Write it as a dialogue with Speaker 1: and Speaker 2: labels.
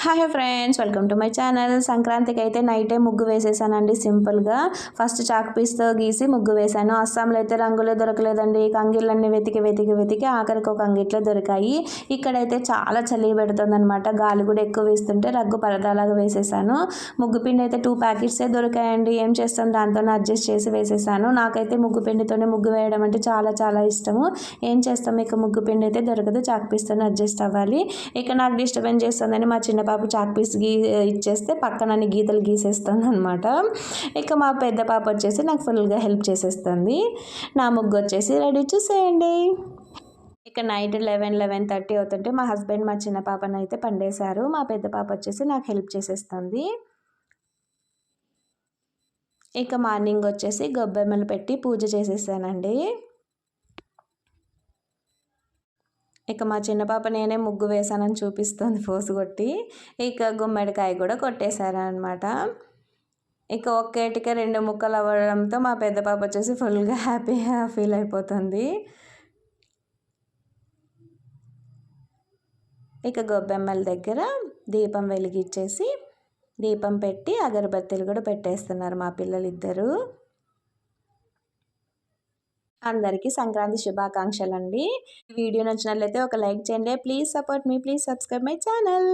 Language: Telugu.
Speaker 1: Hi friends, welcome to my channel. సంక్రాంతికి అయితే నైటే ముగ్గు వేసేసానండి సింపుల్గా. ఫస్ట్ చాక్ పీస్తో గీసి ముగ్గు వేశాను. అస్సాంలో అయితే రంగులే దొరకలేదండి. కంగిళ్ళన్నీ వెతికి ఆఖరికి ఒక అంగిట్లో దొరికాయి. ఇక్కడైతే చాలా చలి పెడుతుంది అనమాట. గాలి కూడా ఎక్కువ వేస్తుంటే రగ్గు పరదాలాగా వేసేసాను. ముగ్గు పిండి అయితే 2 ప్యాకెట్సే దొరికాయండి. ఏం చేస్తాం, దాంతోనే అడ్జస్ట్ చేసి వేసేసాను. నాకైతే ముగ్గు పిండితోనే ముగ్గు వేయడం అంటే చాలా చాలా ఇష్టము. ఏం చేస్తాం, ఇక ముగ్గు పిండి అయితే దొరకదు, చాక్ పీస్తోనే అడ్జస్ట్ అవ్వాలి. ఇక నాకు డిస్టర్బెన్స్ చేస్తుందని మా చిన్న పాప చాక్ పీస్ ఇచ్చేస్తే పక్కన గీతలు గీసేస్తుంది అనమాట. ఇక మా పెద్ద పాప వచ్చేసి నాకు ఫుల్గా హెల్ప్ చేసేస్తుంది. నా ముగ్గు వచ్చేసి రెడీ, చూసేయండి. ఇక నైట్ 11:30 అవుతుంటే మా హస్బెండ్ మా చిన్న పాపను అయితే పండేశారు. మా పెద్ద పాప వచ్చేసి నాకు హెల్ప్ చేసేస్తుంది. ఇక మార్నింగ్ వచ్చేసి గొబ్బెమ్మలు పెట్టి పూజ చేసేసానండి. ఇక మా చిన్న పాప నేనే ముగ్గు వేశానని చూపిస్తుంది ఫోసు కొట్టి. ఇక గుమ్మడికాయ కూడా కొట్టేశారనమాట. ఇక ఒక్కేటిక 2 ముక్కలు అవ్వడంతో మా పెద్ద పాప వచ్చేసి ఫుల్గా హ్యాపీగా ఫీల్ అయిపోతుంది. ఇక గొబ్బెమ్మల దగ్గర దీపం వెలిగించేసి దీపం పెట్టి అగరబత్తీలు కూడా పెట్టేస్తున్నారు మా పిల్లలిద్దరూ. అందరికీ సంక్రాంతి శుభాకాంక్షలండి. ఈ వీడియో నచ్చినట్లయితే ఒక లైక్ చేయండి. Please support me, please subscribe my channel.